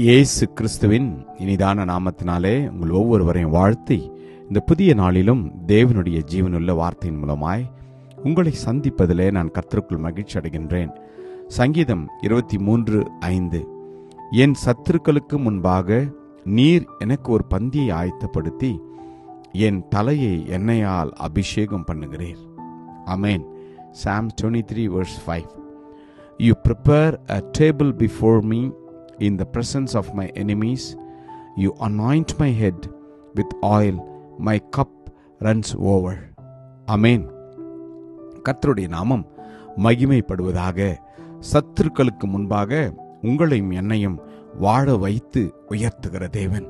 இயேசு கிறிஸ்துவின் இனிதான நாமத்தினாலே உங்கள் ஒவ்வொருவரையும் வாழ்த்தி இந்த புதிய நாளிலும் தேவனுடைய ஜீவனுள்ள வார்த்தையின் மூலமாய் உங்களை சந்திப்பதிலே நான் கர்த்தருக்குள் மகிழ்ச்சி அடைகின்றேன். சங்கீதம் 23:5 என் சத்துருக்களுக்கு முன்பாக நீர் எனக்கு ஒரு பந்தியை ஆயத்தப்படுத்தி என் தலையை எண்ணெயால் அபிஷேகம் பண்ணுகிறீர். ஆமென். Psalm 23:5 You prepare a table before me in the presence of my enemies. You anoint my head with oil. My cup runs over. Amen. கர்த்தருடைய நாமம் மகிமைப்படுவதாக. சத்துருக்களுக்கு முன்பாக உங்களையும் என்னையும் வாழ வைத்து உயர்த்துகிற தேவன்.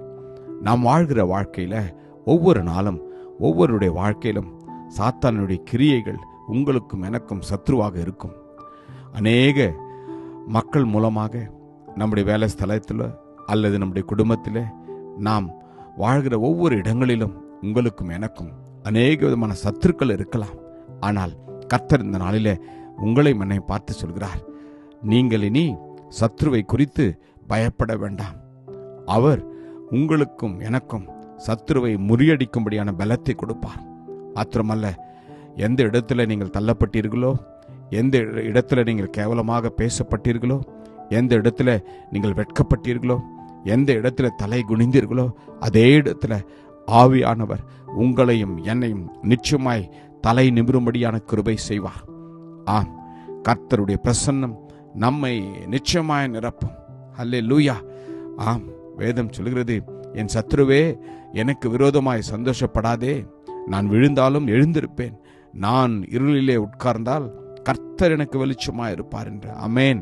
நாம் வாழ்கிற வாழ்க்கையில ஒவ்வொரு நாளும் ஒவ்வொருடைய வாழ்க்கையிலும் சாத்தானுடைய கிரியைகள் உங்களுக்கும் எனக்கும் சத்ருவாக இருக்கும். அநேக மக்கள் மூலமாக நம்முடைய வேலை ஸ்தலத்தில் அல்லது நம்முடைய குடும்பத்தில் நாம் வாழ்கிற ஒவ்வொரு இடங்களிலும் உங்களுக்கும் எனக்கும் அநேக விதமான சத்துருக்கள் இருக்கலாம். ஆனால் கர்த்தர் இந்த நாளில் உங்களை என்னை பார்த்து சொல்கிறார், நீங்கள் இனி சத்ருவை குறித்து பயப்பட வேண்டாம். அவர் உங்களுக்கும் எனக்கும் சத்ருவை முறியடிக்கும்படியான பலத்தை கொடுப்பார். மாத்திரமல்ல, எந்த இடத்துல நீங்கள் தள்ளப்பட்டீர்களோ, எந்த இடத்துல நீங்கள் கேவலமாக பேசப்பட்டீர்களோ, எந்த இடத்துல நீங்கள் வெட்கப்பட்டீர்களோ, எந்த இடத்துல தலை குனிந்தீர்களோ, அதே இடத்துல ஆவியானவர் உங்களையும் என்னையும் நிச்சயமாய் தலை நிமிரும்படியான கிருபை செய்வார். ஆம், கர்த்தருடைய பிரசன்னம் நம்மை நிச்சயமாய் நிரப்பும். அல்லேலூயா. ஆம், வேதம் சொல்கிறது, என் சத்ருவே எனக்கு விரோதமாய் சந்தோஷப்படாதே, நான் விழுந்தாலும் எழுந்திருப்பேன், நான் இருளிலே உட்கார்ந்தால் கர்த்தர் எனக்கு வெளிச்சமாய் இருப்பார் என்று. ஆமென்.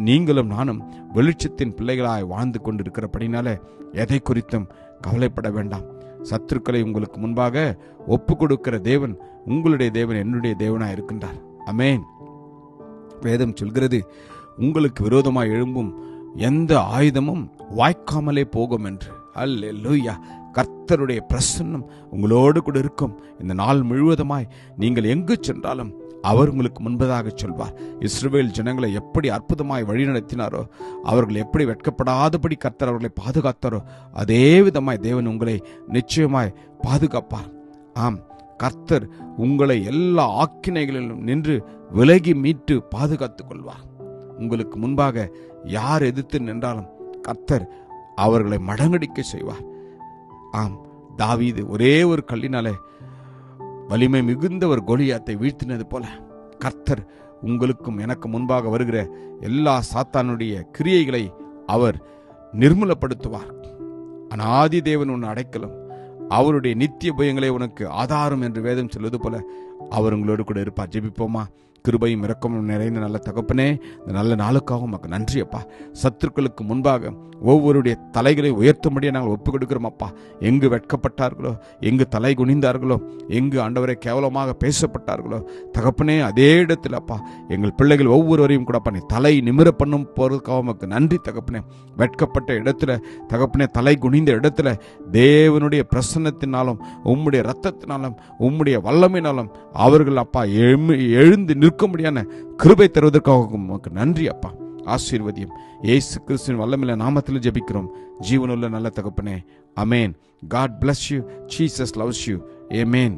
நீங்களும் நானும் வெளிச்சத்தின் பிள்ளைகளாய் வாழ்ந்து கொண்டிருக்கிறபடினால எதை குறித்தும் கவலைப்பட வேண்டாம். சத்துருக்களை உங்களுக்கு முன்பாக ஒப்பு கொடுக்கிற தேவன் உங்களுடைய தேவன், என்னுடைய தேவனாய் இருக்கின்றார். ஆமென். வேதம் சொல்கிறது, உங்களுக்கு விரோதமாய் எழும்பும் எந்த ஆயுதமும் வாய்க்காமலே போகும் என்று. அல்லேலூயா. கர்த்தருடைய பிரசன்னம் உங்களோடு கூட இருக்கும். இந்த நாள் முழுவதுமாய் நீங்கள் எங்கு சென்றாலும் அவர் உங்களுக்கு முன்பதாக சொல்வார். இஸ்ரவேல் ஜனங்களை எப்படி அற்புதமாய் வழிநடத்தினாரோ, அவர்கள் எப்படி வெட்கப்படாதபடி கர்த்தர் அவர்களை பாதுகாத்தாரோ, அதே விதமாய் தேவன் உங்களை நிச்சயமாய் பாதுகாப்பார். ஆம், கர்த்தர் உங்களை எல்லா ஆக்கினைகளிலும் நின்று விலகி மீட்டு பாதுகாத்துக் கொள்வார். உங்களுக்கு முன்பாக யார் எதிர்த்து நின்றாலும் கர்த்தர் அவர்களை மடங்கடிக்க செய்வார். ஆம், தாவீது ஒரே ஒரு கல்லினாலே வலிமை மிகுந்த ஒரு கோலியாத்தை வீழ்த்தினது போல கர்த்தர் உங்களுக்கும் எனக்கு முன்பாக வருகிற எல்லா சாத்தானுடைய கிரியைகளை அவர் நிர்மூலப்படுத்துவார். அநாதி தேவன் உன் அடைக்கலம், அவருடைய நித்திய பயங்களே உனக்கு ஆதாரம் என்று வேதம் சொல்வது போல அவர் உங்களோடு கூட இருப்பார். ஜெபிப்போமா? கிருபையும் இரக்கமும் நிறைந்த நல்ல தகப்பனே, இந்த நல்ல நாளுக்காக உமக்கு நன்றி அப்பா. சத்துருக்களுக்கு முன்பாக ஒவ்வொருடைய தலைகளை உயர்த்தும்படியே நாங்கள் ஒப்புக் கொடுக்கிறோம் அப்பா. எங்கு வெட்கப்பட்டார்களோ, எங்கு தலை குனிந்தார்களோ, எங்கு ஆண்டவரை கேவலமாக பேசப்பட்டார்களோ தகப்பனே, அதே இடத்துல அப்பா எங்கள் பிள்ளைகள் ஒவ்வொருவரையும் கூட பண்ணி தலை நிமிர பண்ணும் போறதுக்காக உமக்கு நன்றி தகப்பனே. வெட்கப்பட்ட இடத்துல தகப்பனே, தலை குனிந்த இடத்துல தேவனுடைய பிரசன்னத்தினாலும் உம்முடைய இரத்தத்தினாலும் உம்முடைய வல்லமையினாலும் அவர்கள் அப்பா எழுந்து நிற்கும்படியான கிருபை தருவதற்காக உமக்கு நன்றி அப்பா. ஆசீர்வதியும் இயேசு கிறிஸ்துவின் வல்லமையுள்ள நாமத்தில் ஜெபிக்கிறோம் ஜீவனுள்ள நல்ல தகப்பனே. ஆமென். God bless you. Jesus loves you. Amen.